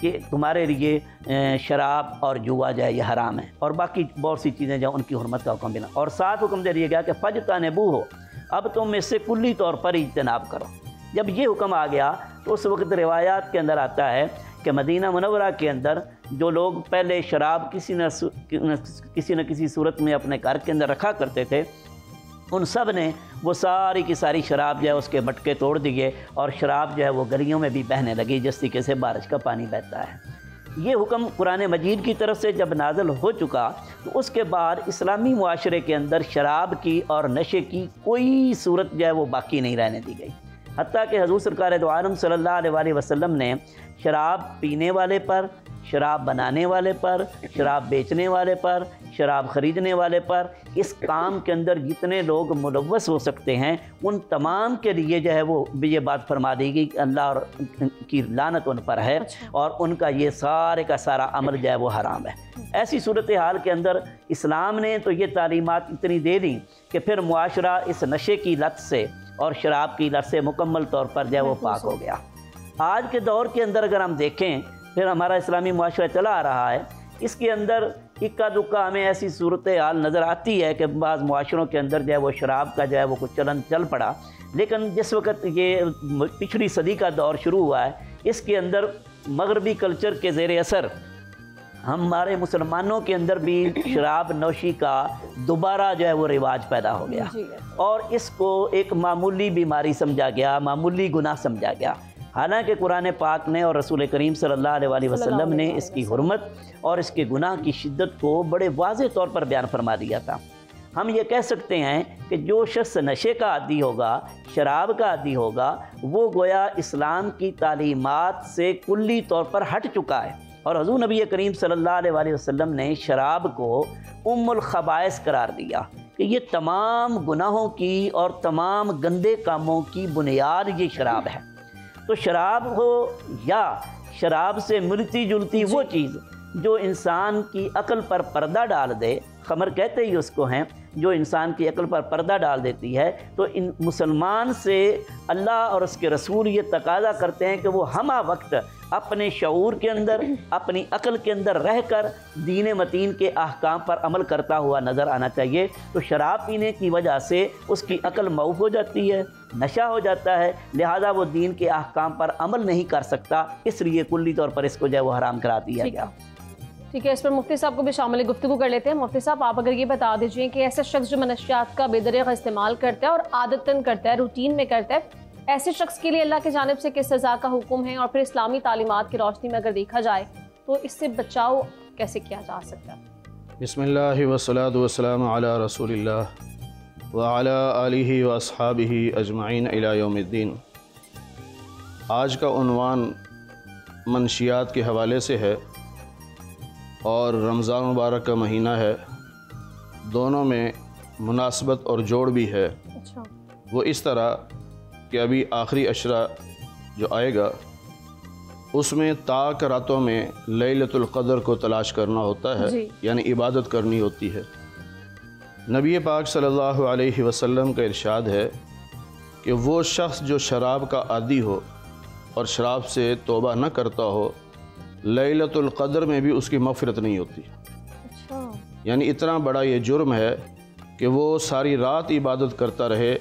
کہ تمہارے لیے شراب اور جوا جو ہے یہ حرام ہے، اور باقی بہت سی چیزیں جو ان کی حرمت کا حکم ملا، اور ساتھ حکم دے دیا گیا کہ فجتنبوہ، اب تم اس سے کلی طور پر اجتناب کرو۔ جب یہ حکم آ گیا تو اس وقت روایات کے اندر آتا ہے کہ مدینہ منورہ کے اندر جو لوگ پہلے شراب کسی نہ کسی صورت میں اپنے گھر کے اندر رکھا کرتے تھے، ان سب نے وہ ساری کی ساری شراب جو ہے اس کے مٹکے توڑ دیے، اور شراب جو ہے وہ گلیوں میں بھی بہنے لگی جس طریقے سے بارش کا پانی بہتا ہے۔ یہ حکم قرآن مجید کی طرف سے جب نازل ہو چکا تو اس کے بعد اسلامی معاشرے کے اندر شراب کی اور نشے کی کوئی صورت جو ہے وہ باقی نہیں رہنے دی گئی، حتیٰ کہ حضور سرکار دو عالم صلی اللہ علیہ وسلم نے شراب پینے والے پر، شراب بنانے والے پر، شراب بیچنے والے پر، شراب خریدنے والے پر، اس کام کے اندر جتنے لوگ ملوث ہو سکتے ہیں ان تمام کے لیے جو ہے وہ یہ بات فرما دی گئی کہ اللہ اور کی لعنت ان پر ہے، اور ان کا یہ سارے کا سارا عمل جو ہے وہ حرام ہے۔ ایسی صورتحال کے اندر اسلام نے تو یہ تعلیمات اتنی دے دیں کہ پھر معاشرہ اس نشے کی لت سے اور شراب کی لت سے مکمل طور پر جو ہے وہ پاک ہو گیا۔ آج کے دور کے اندر اگر ہم دیکھیں پھر ہمارا اسلامی معاشرہ چلا آ رہا ہے، اس کے اندر اکا دکا ہمیں ایسی صورتحال نظر آتی ہے کہ بعض معاشروں کے اندر جو ہے وہ شراب کا جو ہے وہ کچھ چلن چل پڑا، لیکن جس وقت یہ پچھلی صدی کا دور شروع ہوا ہے اس کے اندر مغربی کلچر کے زیر اثر ہمارے مسلمانوں کے اندر بھی شراب نوشی کا دوبارہ جو ہے وہ رواج پیدا ہو گیا، اور اس کو ایک معمولی بیماری سمجھا گیا، معمولی گناہ سمجھا گیا، حالانکہ قرآن پاک نے اور رسول کریم صلی اللہ علیہ وسلم نے اس کی حرمت اور اس کے گناہ کی شدت کو بڑے واضح طور پر بیان فرما دیا تھا۔ ہم یہ کہہ سکتے ہیں کہ جو شخص نشے کا عادی ہوگا، شراب کا عادی ہوگا، وہ گویا اسلام کی تعلیمات سے کلی طور پر ہٹ چکا ہے، اور حضور نبی کریم صلی اللہ علیہ وسلم نے شراب کو ام الخبائث قرار دیا کہ یہ تمام گناہوں کی اور تمام گندے کاموں کی بنیاد یہ شراب ہے۔ تو شراب ہو یا شراب سے ملتی جلتی وہ چیز جو انسان کی عقل پر پردہ ڈال دے، خمر کہتے ہی اس کو ہیں، جو انسان کی عقل پر پردہ ڈال دیتی ہے، تو ان مسلمان سے اللہ اور اس کے رسول یہ تقاضا کرتے ہیں کہ وہ ہمہ وقت اپنے شعور کے اندر، اپنی عقل کے اندر رہ کر دین متین کے احکام پر عمل کرتا ہوا نظر آنا چاہیے۔ تو شراب پینے کی وجہ سے اس کی عقل معوف ہو جاتی ہے، نشہ ہو جاتا ہے، لہذا وہ دین کے احکام پر عمل نہیں کر سکتا، اس لیے کلی طور پر اس کو جو ہے وہ حرام کرا دیا گیا۔ ٹھیک ہے، اس پر مفتی صاحب کو بھی شامل گفتگو کر لیتے ہیں۔ مفتی صاحب، آپ اگر یہ بتا دیجئے کہ ایسا شخص جو منشیات کا بے دریغ استعمال کرتا ہے اور عادتاً کرتا ہے، روٹین میں کرتا ہے، ایسے شخص کے لیے اللہ کی جانب سے کس سزا کا حکم ہے، اور پھر اسلامی تعلیمات کی روشنی میں اگر دیکھا جائے تو اس سے بچاؤ کیسے کیا جا سکتا ہے؟ بسم اللہ والصلاة والسلام علی رسول اللہ وعلی آلہ واصحابہ اجمعین الی یوم الدین۔ آج کا عنوان منشیات کے حوالے سے ہے، اور رمضان مبارک کا مہینہ ہے، دونوں میں مناسبت اور جوڑ بھی ہے۔ وہ اس طرح کہ ابھی آخری عشرہ جو آئے گا اس میں تاک راتوں میں لیلۃ القدر کو تلاش کرنا ہوتا ہے، یعنی عبادت کرنی ہوتی ہے۔ نبی پاک صلی اللہ علیہ وسلم کا ارشاد ہے کہ وہ شخص جو شراب کا عادی ہو اور شراب سے توبہ نہ کرتا ہو، لیلۃ القدر میں بھی اس کی مغفرت نہیں ہوتی۔ یعنی اتنا بڑا یہ جرم ہے کہ وہ ساری رات عبادت کرتا رہے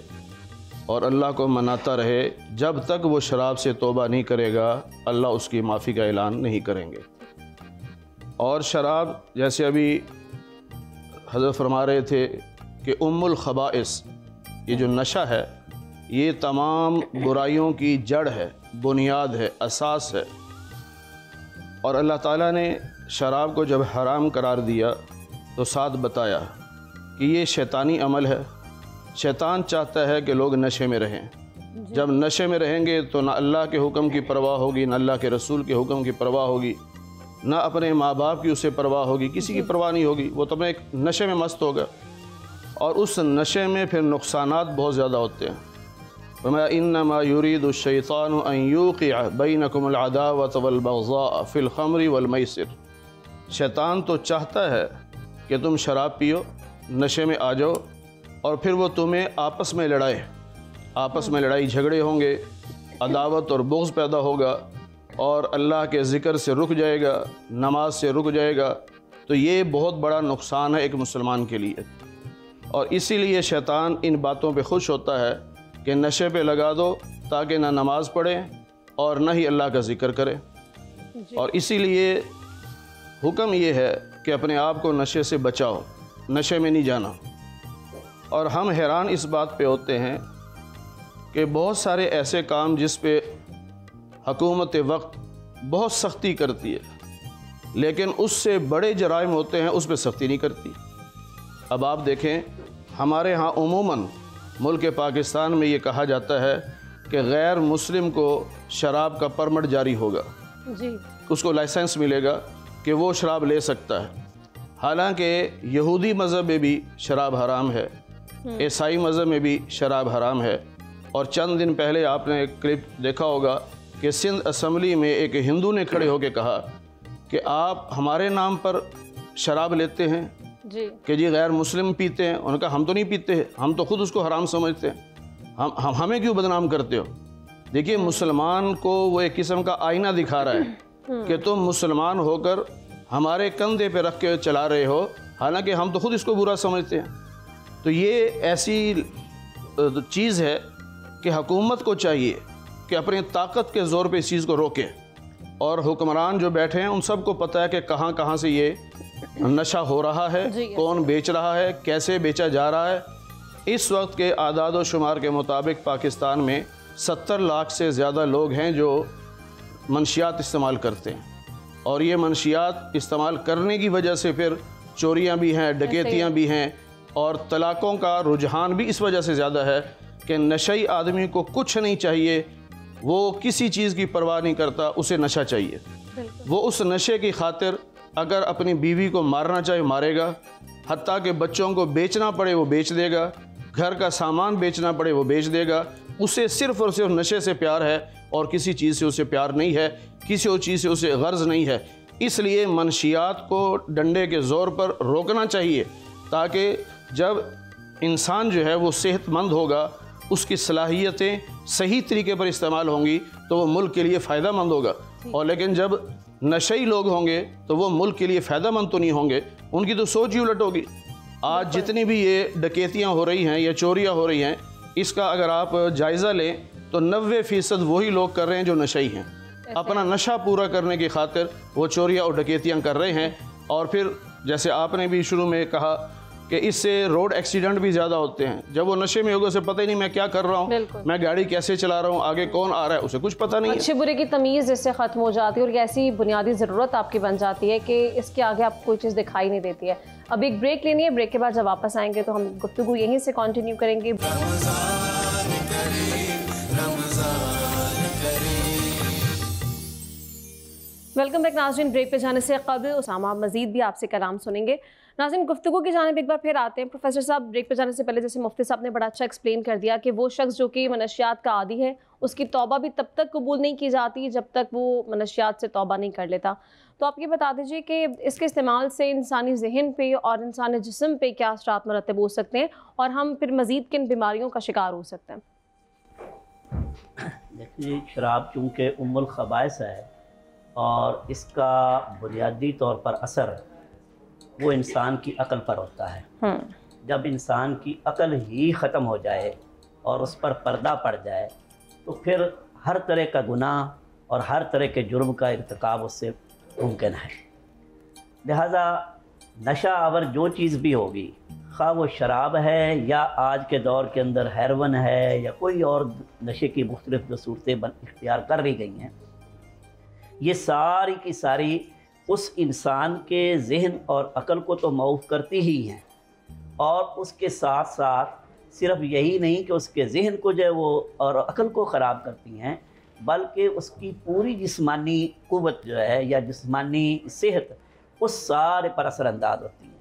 اور اللہ کو مناتا رہے، جب تک وہ شراب سے توبہ نہیں کرے گا اللہ اس کی معافی کا اعلان نہیں کریں گے۔ اور شراب جیسے ابھی حضرت فرما رہے تھے کہ ام الخبائث، یہ جو نشہ ہے یہ تمام برائیوں کی جڑ ہے، بنیاد ہے، اساس ہے۔ اور اللہ تعالیٰ نے شراب کو جب حرام قرار دیا تو ساتھ بتایا کہ یہ شیطانی عمل ہے، شیطان چاہتا ہے کہ لوگ نشے میں رہیں۔ جب نشے میں رہیں گے تو نہ اللہ کے حکم کی پرواہ ہوگی، نہ اللہ کے رسول کے حکم کی پرواہ ہوگی، نہ اپنے ماں باپ کی اسے پرواہ ہوگی، کسی کی پرواہ نہیں ہوگی، وہ تو ایک نشے میں مست ہوگا، اور اس نشے میں پھر نقصانات بہت زیادہ ہوتے ہیں۔ فرمایا انما یرید الشیطان ان یوقع بینکم العداوۃ والبغضاء فی الخمر والمیسر، شیطان تو چاہتا ہے کہ تم شراب پیو، نشے میں آ جاؤ، اور پھر وہ تمہیں آپس میں لڑائے، آپس میں لڑائی جھگڑے ہوں گے، عداوت اور بغض پیدا ہوگا، اور اللہ کے ذکر سے رک جائے گا، نماز سے رک جائے گا، تو یہ بہت بڑا نقصان ہے ایک مسلمان کے لیے۔ اور اسی لیے شیطان ان باتوں پہ خوش ہوتا ہے کہ نشے پہ لگا دو تاکہ نہ نماز پڑھے اور نہ ہی اللہ کا ذکر کرے۔ اور اسی لیے حکم یہ ہے کہ اپنے آپ کو نشے سے بچاؤ، نشے میں نہیں جانا۔ اور ہم حیران اس بات پہ ہوتے ہیں کہ بہت سارے ایسے کام جس پہ حکومت وقت بہت سختی کرتی ہے، لیکن اس سے بڑے جرائم ہوتے ہیں، اس پہ سختی نہیں کرتی۔ اب آپ دیکھیں، ہمارے ہاں عموماً ملک پاکستان میں یہ کہا جاتا ہے کہ غیر مسلم کو شراب کا پرمٹ جاری ہوگا، اس کو لائسنس ملے گا کہ وہ شراب لے سکتا ہے۔ حالانکہ یہودی مذہب میں بھی شراب حرام ہے، عیسائی مذہب میں بھی شراب حرام ہے۔ اور چند دن پہلے آپ نے ایک کلپ دیکھا ہوگا کہ سندھ اسمبلی میں ایک ہندو نے کھڑے ہو کے کہا کہ آپ ہمارے نام پر شراب لیتے ہیں کہ جی غیر مسلم پیتے ہیں۔ انہوں نے کہا ہم تو نہیں پیتے، ہم تو خود اس کو حرام سمجھتے ہیں، ہمیں کیوں بدنام کرتے ہو؟ دیکھیے، مسلمان کو وہ ایک قسم کا آئینہ دکھا رہا ہے کہ تم مسلمان ہو کر ہمارے کندھے پہ رکھ کے چلا رہے ہو، حالانکہ ہم تو خود اس کو برا سمجھتے ہیں۔ تو یہ ایسی چیز ہے کہ حکومت کو چاہیے کہ اپنے طاقت کے زور پہ اس چیز کو روکے، اور حکمران جو بیٹھے ہیں ان سب کو پتہ ہے کہ کہاں کہاں سے یہ نشہ ہو رہا ہے، کون بیچ رہا ہے، کیسے بیچا جا رہا ہے۔ اس وقت کے اعداد و شمار کے مطابق پاکستان میں 70 لاکھ سے زیادہ لوگ ہیں جو منشیات استعمال کرتے ہیں، اور یہ منشیات استعمال کرنے کی وجہ سے پھر چوریاں بھی ہیں، ڈکیتیاں بھی ہیں، اور طلاقوں کا رجحان بھی اس وجہ سے زیادہ ہے کہ نشئی آدمی کو کچھ نہیں چاہیے، وہ کسی چیز کی پرواہ نہیں کرتا، اسے نشہ چاہیے۔ وہ اس نشے کی خاطر اگر اپنی بیوی کو مارنا چاہے مارے گا، حتیٰ کہ بچوں کو بیچنا پڑے وہ بیچ دے گا، گھر کا سامان بیچنا پڑے وہ بیچ دے گا۔ اسے صرف اور صرف نشے سے پیار ہے اور کسی چیز سے اسے پیار نہیں ہے، کسی اور چیز سے اسے غرض نہیں ہے۔ اس لیے منشیات کو ڈنڈے کے زور پر روکنا چاہیے، تاکہ جب انسان جو ہے وہ صحت مند ہوگا، اس کی صلاحیتیں صحیح طریقے پر استعمال ہوں گی تو وہ ملک کے لیے فائدہ مند ہوگا۔ اور لیکن جب نشئی لوگ ہوں گے تو وہ ملک کے لیے فائدہ مند تو نہیں ہوں گے، ان کی تو سوچ ہی الٹ ہوگی۔ آج جتنی بھی یہ ڈکیتیاں ہو رہی ہیں یا چوریاں ہو رہی ہیں، اس کا اگر آپ جائزہ لیں تو 90% وہی لوگ کر رہے ہیں جو نشئی ہیں، اپنا نشہ پورا کرنے کی خاطر وہ چوریاں اور ڈکیتیاں کر رہے ہیں۔ اور پھر جیسے آپ نے بھی شروع میں کہا کہ اس سے روڈ ایکسیڈنٹ بھی زیادہ ہوتے ہیں۔ جب وہ نشے میں ہوگا اسے پتہ ہی نہیں میں کیا کر رہا ہوں، میں گاڑی کیسے چلا رہا ہوں، آگے کون آ رہا ہے، اسے کچھ پتہ نہیں ہے۔ اچھے برے کی تمیز اس سے ختم ہو جاتی ہے، اور یہ ایسی بنیادی ضرورت آپ کی بن جاتی ہے کہ اس کے آگے آپ کو کوئی چیز دکھائی نہیں دیتی ہے۔ اب ایک بریک لینی ہے، بریک کے بعد جب واپس آئیں گے تو ہم گفتگو یہیں سے کنٹینیو کریں گے۔ ویلکم بیک ناظرین، بریک پہ جانے سے قبل اسامہ مزید بھی آپ سے کلام سنیں گے۔ ناظرین، گفتگو کی جانب ایک بار پھر آتے ہیں۔ پروفیسر صاحب، بریک پہ جانے سے پہلے جیسے مفتی صاحب نے بڑا اچھا ایکسپلین کر دیا کہ وہ شخص جو کہ منشیات کا عادی ہے، اس کی توبہ بھی تب تک قبول نہیں کی جاتی جب تک وہ منشیات سے توبہ نہیں کر لیتا۔ تو آپ یہ بتا دیجیے کہ اس کے استعمال سے انسانی ذہن پہ اور انسانی جسم پہ کیا اثرات مرتب ہو سکتے ہیں، اور ہم پھر مزید کن بیماریوں کا شکار ہو سکتے ہیں؟ دیکھیے، شراب چونکہ ام الخبائث ہے اور اس کا بنیادی طور پر اثر وہ انسان کی عقل پر ہوتا ہے۔ جب انسان کی عقل ہی ختم ہو جائے اور اس پر پردہ پڑ جائے تو پھر ہر طرح کا گناہ اور ہر طرح کے جرم کا ارتکاب اس سے ممکن ہے۔ لہذا نشہ آور جو چیز بھی ہوگی، خواہ وہ شراب ہے یا آج کے دور کے اندر ہیروئن ہے یا کوئی اور نشے کی مختلف جو صورتیں اختیار کر لی گئی ہیں، یہ ساری کی ساری اس انسان کے ذہن اور عقل کو تو معوف کرتی ہی ہیں، اور اس کے ساتھ ساتھ صرف یہی نہیں کہ اس کے ذہن کو جو ہے وہ اور عقل کو خراب کرتی ہیں، بلکہ اس کی پوری جسمانی قوت جو ہے یا جسمانی صحت اس سارے پر اثر انداز ہوتی ہے۔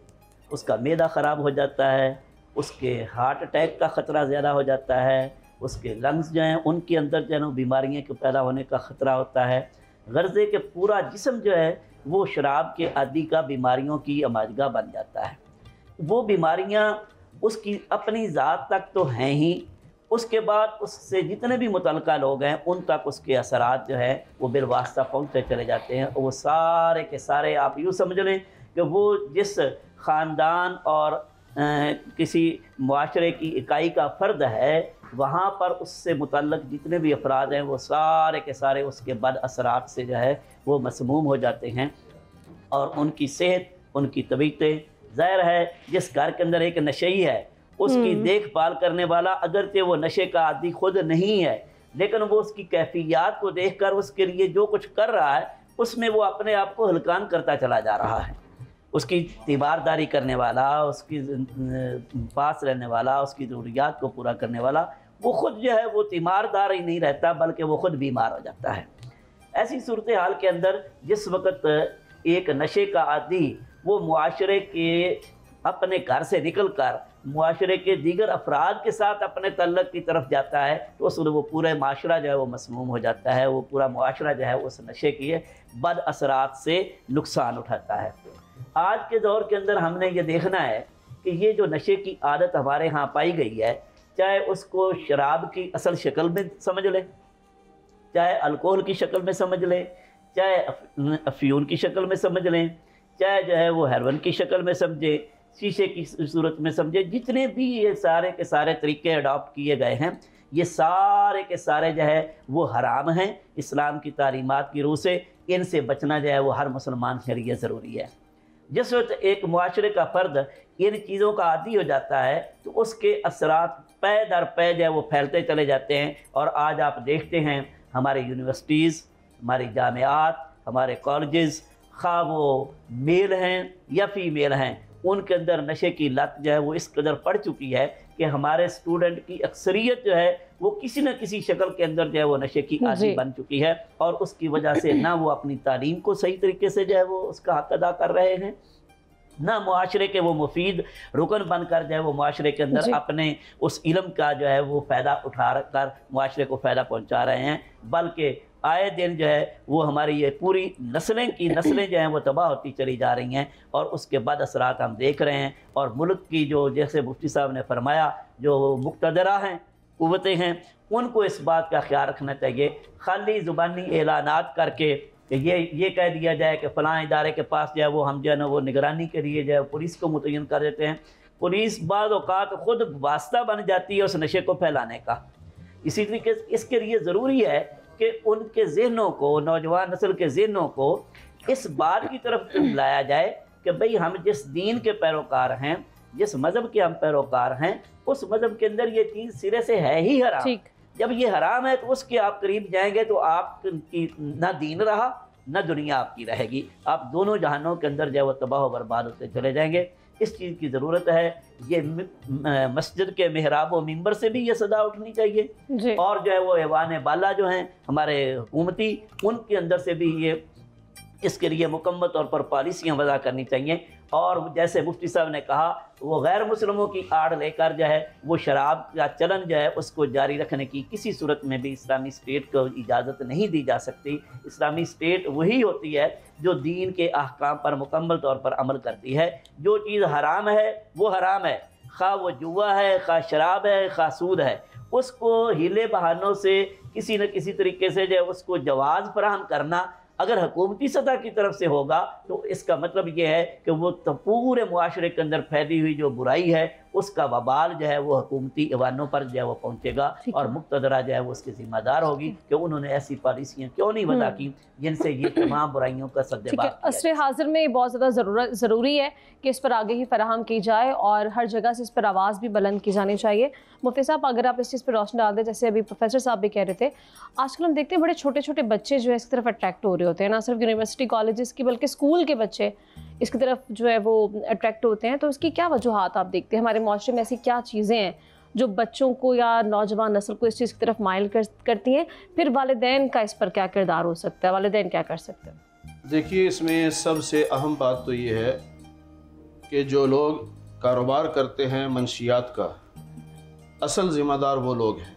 اس کا معدہ خراب ہو جاتا ہے، اس کے ہارٹ اٹیک کا خطرہ زیادہ ہو جاتا ہے، اس کے لنگز جو ہیں ان کے اندر جو ہے بیماریاں کے پیدا ہونے کا خطرہ ہوتا ہے۔ غرضے کہ پورا جسم جو ہے وہ شراب کے عادی کا بیماریوں کی اماجگاہ بن جاتا ہے۔ وہ بیماریاں اس کی اپنی ذات تک تو ہیں ہی، اس کے بعد اس سے جتنے بھی متعلقہ لوگ ہیں ان تک اس کے اثرات جو ہے وہ بالواسطہ پہنچتے چلے جاتے ہیں، اور وہ سارے کے سارے آپ یوں سمجھ لیں کہ وہ جس خاندان اور کسی معاشرے کی اکائی کا فرد ہے، وہاں پر اس سے متعلق جتنے بھی افراد ہیں وہ سارے کے سارے اس کے بد اثرات سے جو ہے وہ مسموم ہو جاتے ہیں، اور ان کی صحت، ان کی طبیعتیں، ظاہر ہے جس گھر کے اندر ایک نشئی ہے اس کی دیکھ بھال کرنے والا اگرچہ وہ نشے کا عادی خود نہیں ہے، لیکن وہ اس کی کیفیات کو دیکھ کر اس کے لیے جو کچھ کر رہا ہے اس میں وہ اپنے آپ کو ہلکان کرتا چلا جا رہا ہے۔ اس کی تیمارداری کرنے والا، اس کی پاس رہنے والا، اس کی ضروریات کو پورا کرنے والا، وہ خود جو ہے وہ تیماردار ہی نہیں رہتا بلکہ وہ خود بیمار ہو جاتا ہے۔ ایسی صورتحال کے اندر جس وقت ایک نشے کا عادی وہ معاشرے کے اپنے گھر سے نکل کر معاشرے کے دیگر افراد کے ساتھ اپنے تعلق کی طرف جاتا ہے تو اس میں وہ پورے معاشرہ جو ہے وہ مسموم ہو جاتا ہے، وہ پورا معاشرہ جو ہے اس نشے کے بد اثرات سے نقصان اٹھاتا ہے۔ آج کے دور کے اندر ہم نے یہ دیکھنا ہے کہ یہ جو نشے کی عادت ہمارے ہاں پائی گئی ہے، چاہے اس کو شراب کی اصل شکل میں سمجھ لیں، چاہے الکوہل کی شکل میں سمجھ لیں، چاہے افیون کی شکل میں سمجھ لیں، چاہے جو ہے وہ ہیروئن کی شکل میں سمجھیں، شیشے کی صورت میں سمجھے، جتنے بھی یہ سارے کے سارے طریقے اڈاپٹ کیے گئے ہیں یہ سارے کے سارے جو ہے وہ حرام ہیں اسلام کی تعلیمات کی روح سے۔ ان سے بچنا جو ہے وہ ہر مسلمان کے لیے ضروری ہے۔ جس وقت ایک معاشرے کا فرد ان چیزوں کا عادی ہو جاتا ہے تو اس کے اثرات پے در پے جو ہے وہ پھیلتے چلے جاتے ہیں، اور آج آپ دیکھتے ہیں ہماری یونیورسٹیز، ہماری جامعات، ہمارے کالجز، خواہ وہ میل ہیں یا فیمیل ہیں، ان کے اندر نشے کی لت جو ہے وہ اس قدر پڑ چکی ہے کہ ہمارے اسٹوڈنٹ کی اکثریت جو ہے وہ کسی نہ کسی شکل کے اندر جو ہے وہ نشے کی عادی بن چکی ہے، اور اس کی وجہ سے نہ وہ اپنی تعلیم کو صحیح طریقے سے جو ہے وہ اس کا حق ادا کر رہے ہیں، نہ معاشرے کے وہ مفید رکن بن کر جو ہے وہ معاشرے کے اندر اپنے اس علم کا جو ہے وہ فائدہ اٹھا کر معاشرے کو فائدہ پہنچا رہے ہیں، بلکہ آئے دن جو ہے وہ ہماری یہ پوری نسلیں جو ہیں وہ تباہ ہوتی چلی جا رہی ہیں، اور اس کے بعد اثرات ہم دیکھ رہے ہیں۔ اور ملک کی جو جیسے مفتی صاحب نے فرمایا جو مقتدرہ ہیں، قوتیں ہیں، ان کو اس بات کا خیال رکھنا چاہیے، خالی زبانی اعلانات کر کے کہ یہ کہہ دیا جائے کہ فلاں ادارے کے پاس جو ہے وہ ہم جو ہے نا وہ نگرانی کے لیے جو ہے پولیس کو متعین کر دیتے ہیں، پولیس بعض اوقات خود واسطہ بن جاتی ہے اس نشے کو پھیلانے کا۔ اسی طریقے سے اس کے لیے ضروری ہے کہ ان کے ذہنوں کو، نوجوان نسل کے ذہنوں کو اس بات کی طرف لایا جائے کہ بھئی ہم جس دین کے پیروکار ہیں، جس مذہب کے ہم پیروکار ہیں، اس مذہب کے اندر یہ چیز سرے سے ہے ہی حرام۔ جب یہ حرام ہے تو اس کے آپ قریب جائیں گے تو آپ کی نہ دین رہا نہ دنیا آپ کی رہے گی، آپ دونوں جہانوں کے اندر جو ہے وہ تباہ و برباد ہوتے چلے جائیں گے۔ اس چیز کی ضرورت ہے، یہ مسجد کے محراب و منبر سے بھی یہ صدا اٹھنی چاہیے، اور جو ہے وہ ایوان بالا جو ہیں ہمارے حکومتی، ان کے اندر سے بھی یہ اس کے لیے مکمل طور پر پالیسیاں وضع کرنی چاہیے، اور جیسے مفتی صاحب نے کہا وہ غیر مسلموں کی آڑ لے کر جو ہے وہ شراب کا چلن جو ہے اس کو جاری رکھنے کی کسی صورت میں بھی اسلامی اسٹیٹ کو اجازت نہیں دی جا سکتی۔ اسلامی اسٹیٹ وہی ہوتی ہے جو دین کے احکام پر مکمل طور پر عمل کرتی ہے۔ جو چیز حرام ہے وہ حرام ہے، خواہ وہ جوا ہے، خواہ شراب ہے، خواہ سود ہے، اس کو ہیلے بہانوں سے کسی نہ کسی طریقے سے جو ہے اس کو جواز فراہم کرنا اگر حکومتی سطح کی طرف سے ہوگا تو اس کا مطلب یہ ہے کہ وہ پورے معاشرے کے اندر پھیلی ہوئی جو برائی ہے اس کا وبال جو ہے وہ حکومتی ایوانوں پر جو ہے وہ پہنچے گا، اور مقتدرہ جو ہے وہ اس کی ذمہ دار ہوگی کہ انہوں نے ایسی پالیسیاں کیوں نہیں وضع کی جن سے یہ تمام برائیوں کا سدباب۔ عصر حاضر میں یہ بہت زیادہ ضروری ہے کہ اس پر آگہی فراہم کی جائے اور ہر جگہ سے اس پر آواز بھی بلند کی جانی چاہیے۔ مفتی صاحب اگر آپ اس چیز پر روشنی ڈال دیں، جیسے ابھی پروفیسر صاحب بھی کہہ رہے تھے، آج کل ہم دیکھتے ہیں بڑے چھوٹے چھوٹے بچے جو ہے اس کی طرف اٹریکٹ ہو رہے ہوتے ہیں، نہ صرف یونیورسٹی کالجز کی بلکہ اسکول کے بچے اس کی طرف جو ہے وہ اٹریکٹ ہوتے ہیں۔ تو اس کی کیا وجوہات آپ دیکھتے ہیں؟ ہمارے معاشرے میں ایسی کیا چیزیں ہیں جو بچوں کو یا نوجوان نسل کو اس چیز کی طرف مائل کرتی ہیں؟ پھر والدین کا اس پر کیا کردار ہو سکتا ہے؟ والدین کیا کر سکتے ہیں؟ دیکھیے، اس میں سب سے اہم بات تو یہ ہے کہ جو لوگ کاروبار کرتے ہیں منشیات کا، اصل ذمہ دار وہ لوگ ہیں۔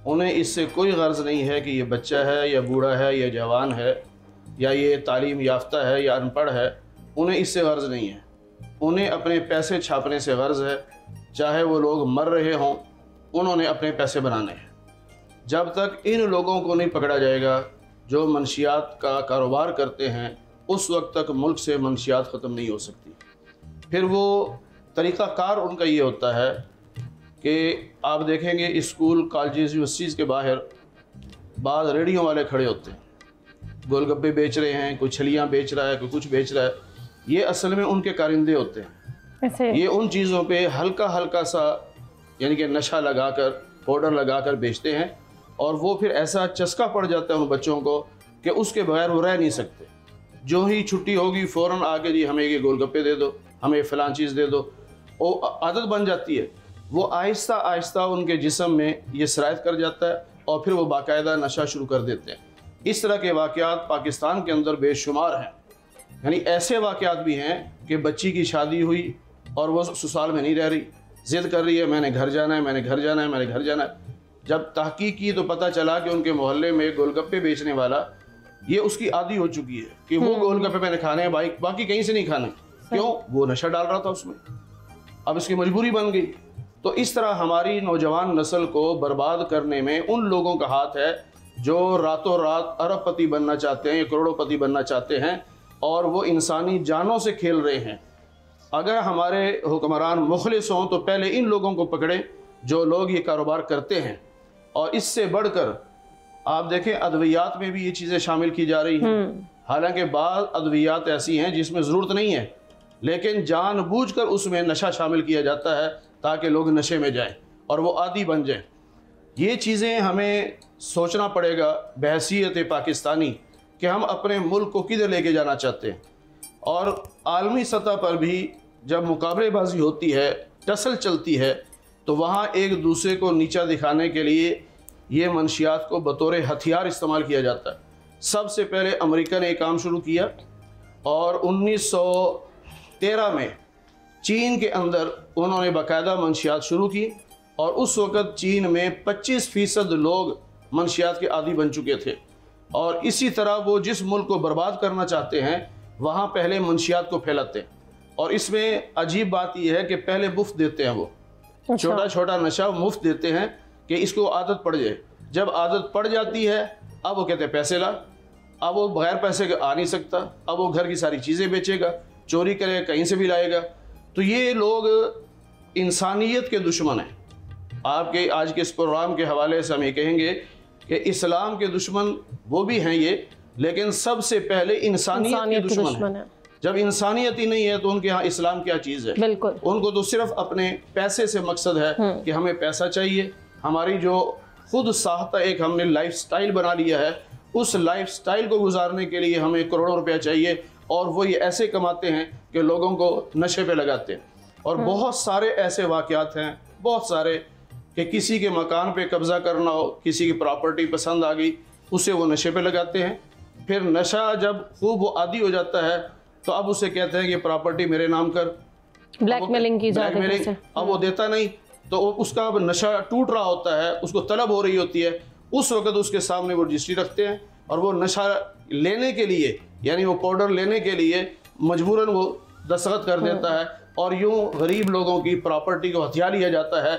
انہیں اس سے کوئی غرض نہیں ہے کہ یہ بچہ ہے یا بوڑھا ہے یا جوان ہے یا یہ تعلیم یافتہ ہے یا ان پڑھ ہے، انہیں اس سے غرض نہیں ہے۔ انہیں اپنے پیسے چھاپنے سے غرض ہے، چاہے وہ لوگ مر رہے ہوں انہوں نے اپنے پیسے بنانے ہیں۔ جب تک ان لوگوں کو نہیں پکڑا جائے گا جو منشیات کا کاروبار کرتے ہیں، اس وقت تک ملک سے منشیات ختم نہیں ہو سکتی۔ پھر وہ طریقہ کار ان کا یہ ہوتا ہے کہ آپ دیکھیں گے اسکول، کالجز، یونیورسٹیز کے باہر بعض ریڑھیوں والے کھڑے ہوتے ہیں، گول گپے بیچ رہے ہیں، کوئی چھلیاں بیچ رہا ہے، کوئی کچھ بیچ رہا ہے۔ یہ اصل میں ان کے کارندے ہوتے ہیں۔ یہ ان چیزوں پہ ہلکا ہلکا سا یعنی کہ نشہ لگا کر، پاؤڈر لگا کر بیچتے ہیں، اور وہ پھر ایسا چسکا پڑ جاتا ہے ان بچوں کو کہ اس کے بغیر وہ رہ نہیں سکتے۔ جو ہی چھٹی ہوگی فوراً آ کے جی ہمیں یہ گول گپے دے دو، ہمیں فلاں چیز دے دو، وہ عادت بن جاتی ہے۔ وہ آہستہ آہستہ ان کے جسم میں یہ سرایت کر جاتا ہے اور پھر وہ باقاعدہ نشہ شروع کر دیتے ہیں۔ اس طرح کے واقعات پاکستان کے اندر بے شمار ہیں۔ یعنی ایسے واقعات بھی ہیں کہ بچی کی شادی ہوئی اور وہ سسرال میں نہیں رہ رہی، ضد کر رہی ہے میں نے گھر جانا ہے، میں نے گھر جانا ہے، میں نے گھر جانا ہے۔ جب تحقیق کی تو پتہ چلا کہ ان کے محلے میں گول گپے بیچنے والا یہ اس کی عادی ہو چکی ہے کہ وہ گول گپے میں نے کھانے ہیں، باقی کہیں سے نہیں کھانے۔ کیوں؟ وہ نشہ ڈال رہا تھا اس میں، اب اس کی مجبوری بن گئی۔ تو اس طرح ہماری نوجوان نسل کو برباد کرنے میں ان لوگوں کا ہاتھ ہے جو راتوں رات ارب پتی بننا چاہتے ہیں یا کروڑوں پتی بننا چاہتے ہیں، اور وہ انسانی جانوں سے کھیل رہے ہیں۔ اگر ہمارے حکمران مخلص ہوں تو پہلے ان لوگوں کو پکڑیں جو لوگ یہ کاروبار کرتے ہیں، اور اس سے بڑھ کر آپ دیکھیں ادویات میں بھی یہ چیزیں شامل کی جا رہی ہیں۔ حالانکہ بعض ادویات ایسی ہیں جس میں ضرورت نہیں ہے، لیکن جان بوجھ کر اس میں نشہ شامل کیا جاتا ہے تاکہ لوگ نشے میں جائیں اور وہ عادی بن جائیں۔ یہ چیزیں ہمیں سوچنا پڑے گا بحیثیت پاکستانی کہ ہم اپنے ملک کو کدھر لے کے جانا چاہتے ہیں۔ اور عالمی سطح پر بھی جب مقابلے بازی ہوتی ہے، ٹسل چلتی ہے، تو وہاں ایک دوسرے کو نیچا دکھانے کے لیے یہ منشیات کو بطور ہتھیار استعمال کیا جاتا ہے۔ سب سے پہلے امریکہ نے یہ کام شروع کیا، اور 1913 میں چین کے اندر انہوں نے باقاعدہ منشیات شروع کی، اور اس وقت چین میں 25% لوگ منشیات کے عادی بن چکے تھے۔ اور اسی طرح وہ جس ملک کو برباد کرنا چاہتے ہیں وہاں پہلے منشیات کو پھیلاتے ہیں۔ اور اس میں عجیب بات یہ ہے کہ پہلے مفت دیتے ہیں، وہ چھوٹا چھوٹا نشہ مفت دیتے ہیں کہ اس کو عادت پڑ جائے۔ جب عادت پڑ جاتی ہے اب وہ کہتے ہیں پیسے لا، اب وہ بغیر پیسے کے آ نہیں سکتا، اب وہ گھر کی ساری چیزیں بیچے گا، چوری کرے گا، کہیں سے بھی لائے گا۔ تو یہ لوگ انسانیت کے دشمن ہیں۔ آپ کے آج کے اس پروگرام کے حوالے سے ہم یہ کہیں گے کہ اسلام کے دشمن وہ بھی ہیں یہ، لیکن سب سے پہلے انسانیت کے دشمن ہیں۔ جب انسانیت ہی نہیں ہے تو ان کے ہاں اسلام کیا چیز ہے؟ بالکل، ان کو تو صرف اپنے پیسے سے مقصد ہے کہ ہمیں پیسہ چاہیے۔ ہماری جو خود ساختہ ایک ہم نے لائف سٹائل بنا لیا ہے، اس لائف سٹائل کو گزارنے کے لیے ہمیں کروڑوں روپیہ چاہیے، اور وہ یہ ایسے کماتے ہیں کہ لوگوں کو نشے پہ لگاتے ہیں۔ اور بہت سارے ایسے واقعات ہیں، بہت سارے، کہ کسی کے مکان پہ قبضہ کرنا ہو، کسی کی پراپرٹی پسند آ گئی، اسے وہ نشے پہ لگاتے ہیں۔ پھر نشہ جب خوب وہ عادی ہو جاتا ہے تو اب اسے کہتے ہیں کہ پراپرٹی میرے نام کر، بلیک میلنگ کی جا رہی ہے، اب وہ دیتا نہیں تو اس کا اب نشہ ٹوٹ رہا ہوتا ہے، اس کو طلب ہو رہی ہوتی ہے، اس وقت اس کے سامنے وہ رجسٹری رکھتے ہیں، اور وہ نشہ لینے کے لیے یعنی وہ پاؤڈر لینے کے لیے مجبوراً وہ دستخط کر دیتا ہے، اور یوں غریب لوگوں کی پراپرٹی کو ہتھیا لیا جاتا ہے۔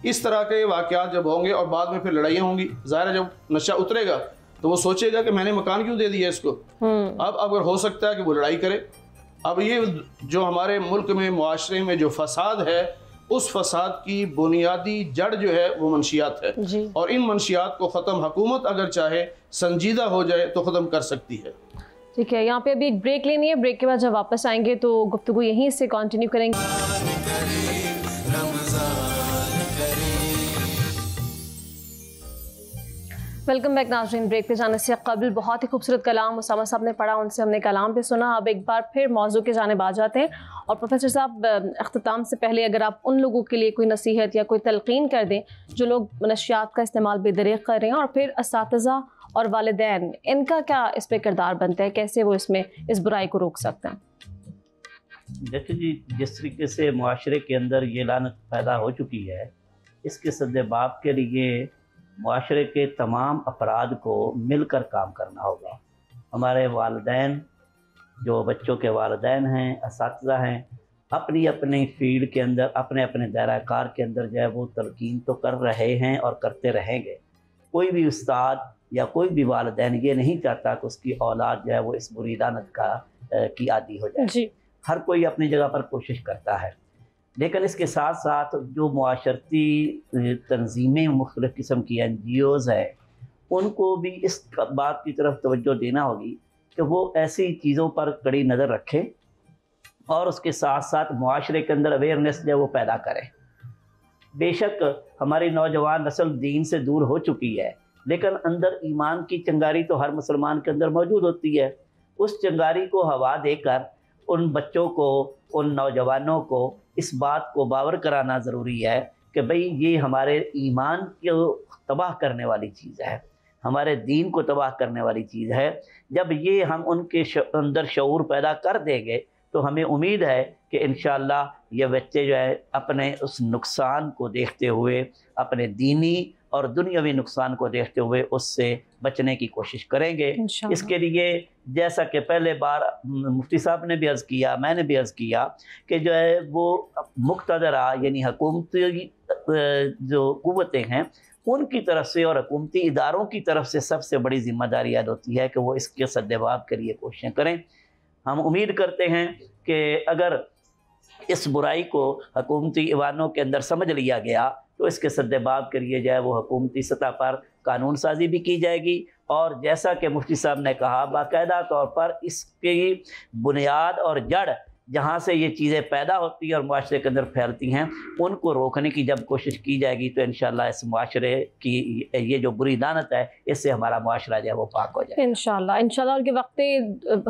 اس طرح کے واقعات جب ہوں گے اور بعد میں پھر لڑائیاں ہوں گی، ظاہر ہے جب نشہ اترے گا تو وہ سوچے گا کہ میں نے مکان کیوں دے دیا اس کو۔ اب اگر ہو سکتا ہے کہ وہ لڑائی کرے۔ اب یہ جو ہمارے ملک میں معاشرے میں جو فساد ہے، اس فساد کی بنیادی جڑ جو ہے وہ منشیات ہے، اور ان منشیات کو ختم حکومت اگر چاہے سنجیدہ ہو جائے تو ختم کر سکتی ہے۔ ٹھیک ہے، یہاں پہ ابھی ایک بریک لینی ہے، بریک کے بعد جب واپس آئیں گے تو گفتگو یہیں سے کنٹینیو کریں گے۔ ویلکم بیک ناظرین۔ بریک پہ جانے سے قبل بہت ہی خوبصورت کلام اسامہ صاحب نے پڑھا، ان سے ہم نے کلام پہ سنا۔ اب ایک بار پھر موضوع کے جانب آ جاتے ہیں، اور پروفیسر صاحب اختتام سے پہلے اگر آپ ان لوگوں کے لیے کوئی نصیحت یا کوئی تلقین کر دیں جو لوگ منشیات کا استعمال بے دریغ کر رہے ہیں، اور پھر اساتذہ اور والدین، ان کا کیا اس پہ کردار بنتا ہے، کیسے وہ اس میں اس برائی کو روک سکتے ہیں؟ دیکھیں جی، جس طریقے سے معاشرے کے اندر یہ لعنت پیدا ہو چکی ہے، اس کے سد باب کے لیے معاشرے کے تمام افراد کو مل کر کام کرنا ہوگا۔ ہمارے والدین، جو بچوں کے والدین ہیں، اساتذہ ہیں، اپنی اپنی فیلڈ کے اندر اپنے اپنے دائرہ کار کے اندر جو ہے وہ تلقین تو کر رہے ہیں اور کرتے رہیں گے۔ کوئی بھی استاد یا کوئی بھی والدین یہ نہیں چاہتا کہ اس کی اولاد جو ہے وہ اس بری لعنت کی عادی ہو جائے۔ ہر کوئی اپنی جگہ پر کوشش کرتا ہے، لیکن اس کے ساتھ ساتھ جو معاشرتی تنظیمیں مختلف قسم کی NGOs ہیں، ان کو بھی اس بات کی طرف توجہ دینا ہوگی کہ وہ ایسی چیزوں پر کڑی نظر رکھیں اور اس کے ساتھ ساتھ معاشرے کے اندر اویئرنیس جو ہے وہ پیدا کریں۔ بے شک ہماری نوجوان نسل دین سے دور ہو چکی ہے، لیکن اندر ایمان کی چنگاری تو ہر مسلمان کے اندر موجود ہوتی ہے۔ اس چنگاری کو ہوا دے کر ان بچوں کو، ان نوجوانوں کو اس بات کو باور کرانا ضروری ہے کہ بھئی یہ ہمارے ایمان کو تباہ کرنے والی چیز ہے، ہمارے دین کو تباہ کرنے والی چیز ہے۔ جب یہ ہم ان کے اندر شعور پیدا کر دیں گے تو ہمیں امید ہے کہ انشاءاللہ یہ بچے جو ہے اپنے اس نقصان کو دیکھتے ہوئے، اپنے دینی اور دنیاوی نقصان کو دیکھتے ہوئے اس سے بچنے کی کوشش کریں گے۔ اس کے لیے جیسا کہ پہلے بار مفتی صاحب نے بھی عرض کیا، میں نے بھی عرض کیا کہ جو ہے وہ مقتدرہ یعنی حکومتی جو قوتیں ہیں ان کی طرف سے اور حکومتی اداروں کی طرف سے سب سے بڑی ذمہ داری عائد ہوتی ہے کہ وہ اس کے سدباب کے لیے کوششیں کریں۔ ہم امید کرتے ہیں کہ اگر اس برائی کو حکومتی ایوانوں کے اندر سمجھ لیا گیا تو اس کے سدباب کے لیے جو ہے وہ حکومتی سطح پر قانون سازی بھی کی جائے گی، اور جیسا کہ مفتی صاحب نے کہا باقاعدہ طور پر اس کی بنیاد اور جڑ جہاں سے یہ چیزیں پیدا ہوتی ہیں اور معاشرے کے اندر پھیلتی ہیں ان کو روکنے کی جب کوشش کی جائے گی تو انشاءاللہ اس معاشرے کی یہ جو بری لعنت ہے اس سے ہمارا معاشرہ جو ہے وہ پاک ہو جائے انشاءاللہ اور کہ وقت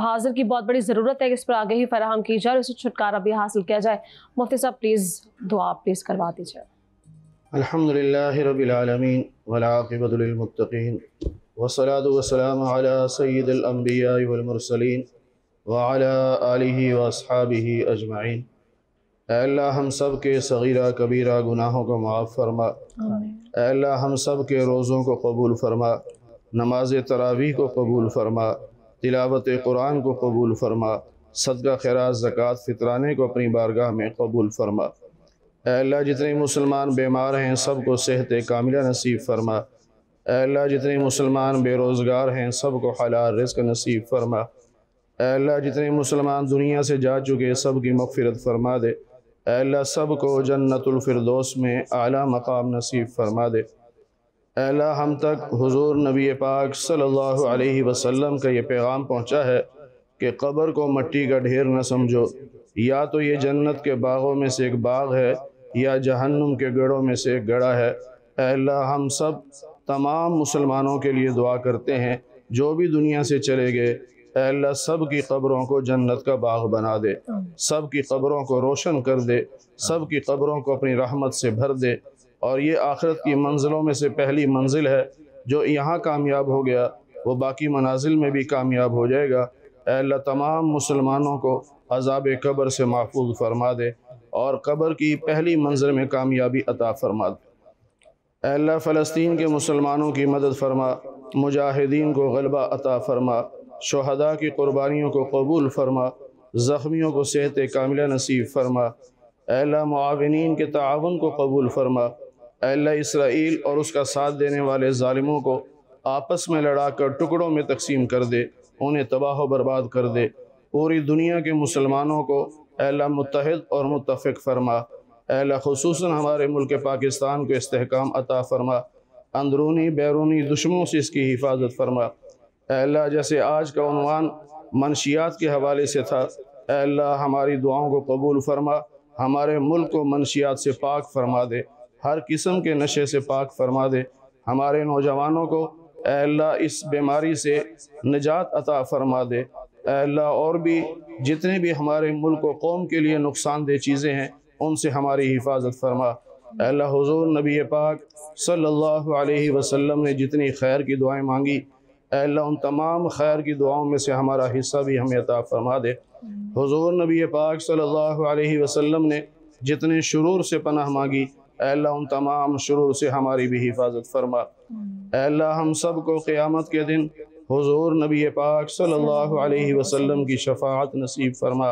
حاضر کی بہت بڑی ضرورت ہے کہ اس پر آگے ہی فراہم کی جائے اور اسے چھٹکارا بھی حاصل کیا جائے۔ مفتی صاحب پلیز دعا کروا دیجیے۔ الحمدللہ رب العالمین والعاقبۃ للمتقین والصلاة والسلام علی سید الانبیاء والمرسلین وعلى آلہ واصحابہ اجمعین۔ اے اللہ ہم سب کے صغیرہ کبیرہ گناہوں کو معاف فرما، اے اللہ ہم سب کے روزوں کو قبول فرما، نماز تراویح کو قبول فرما، تلاوت قرآن کو قبول فرما، صدقہ خیرات زکوٰۃ فطرانے کو اپنی بارگاہ میں قبول فرما۔ اے اللہ جتنے مسلمان بیمار ہیں سب کو صحت کاملہ نصیب فرما، اے اللہ جتنے مسلمان بے روزگار ہیں سب کو حلال رزق نصیب فرما، اے اللہ جتنے مسلمان دنیا سے جا چکے سب کی مغفرت فرما دے، اے اللہ سب کو جنت الفردوس میں اعلیٰ مقام نصیب فرما دے۔ اے اللہ ہم تک حضور نبی پاک صلی اللہ علیہ وسلم کا یہ پیغام پہنچا ہے کہ قبر کو مٹی کا ڈھیر نہ سمجھو، یا تو یہ جنت کے باغوں میں سے ایک باغ ہے یا جہنم کے گڑھوں میں سے ایک گڑھا ہے۔ اے اللہ ہم سب تمام مسلمانوں کے لیے دعا کرتے ہیں جو بھی دنیا سے چلے گئے، اے اللہ سب کی قبروں کو جنت کا باغ بنا دے، سب کی قبروں کو روشن کر دے، سب کی قبروں کو اپنی رحمت سے بھر دے، اور یہ آخرت کی منزلوں میں سے پہلی منزل ہے۔ جو یہاں کامیاب ہو گیا وہ باقی منازل میں بھی کامیاب ہو جائے گا۔ اے اللہ تمام مسلمانوں کو عذاب قبر سے محفوظ فرما دے اور قبر کی پہلی منزل میں کامیابی عطا فرما دے۔ اے اللہ فلسطین کے مسلمانوں کی مدد فرما، مجاہدین کو غلبہ عطا فرما، شہداء کی قربانیوں کو قبول فرما، زخمیوں کو صحت کاملہ نصیب فرما۔ اے اللہ معاونین کے تعاون کو قبول فرما۔ اے اللہ اسرائیل اور اس کا ساتھ دینے والے ظالموں کو آپس میں لڑا کر ٹکڑوں میں تقسیم کر دے، انہیں تباہ و برباد کر دے۔ پوری دنیا کے مسلمانوں کو اے اللہ متحد اور متفق فرما۔ اے اللہ خصوصاً ہمارے ملک پاکستان کو استحکام عطا فرما، اندرونی بیرونی دشمنوں سے اس کی حفاظت فرما۔ اے اللہ جیسے آج کا عنوان منشیات کے حوالے سے تھا، اے اللہ ہماری دعاؤں کو قبول فرما، ہمارے ملک کو منشیات سے پاک فرما دے، ہر قسم کے نشے سے پاک فرما دے، ہمارے نوجوانوں کو اے اللہ اس بیماری سے نجات عطا فرما دے۔ اے اللہ اور بھی جتنے بھی ہمارے ملک و قوم کے لیے نقصان دہ چیزیں ہیں ان سے ہماری حفاظت فرما۔ اے اللہ حضور نبی پاک صلی اللہ علیہ وسلم نے جتنی خیر کی دعائیں مانگی، اے اللہ ان تمام خیر کی دعاؤں میں سے ہمارا حصہ بھی ہمیں عطا فرما دے۔ حضور نبی پاک صلی اللہ علیہ وسلم نے جتنے شرور سے پناہ مانگی، اے اللہ ان تمام شرور سے ہماری بھی حفاظت فرما۔ اے اللہ ہم سب کو قیامت کے دن حضور نبی پاک صلی اللہ علیہ وسلم کی شفاعت نصیب فرما،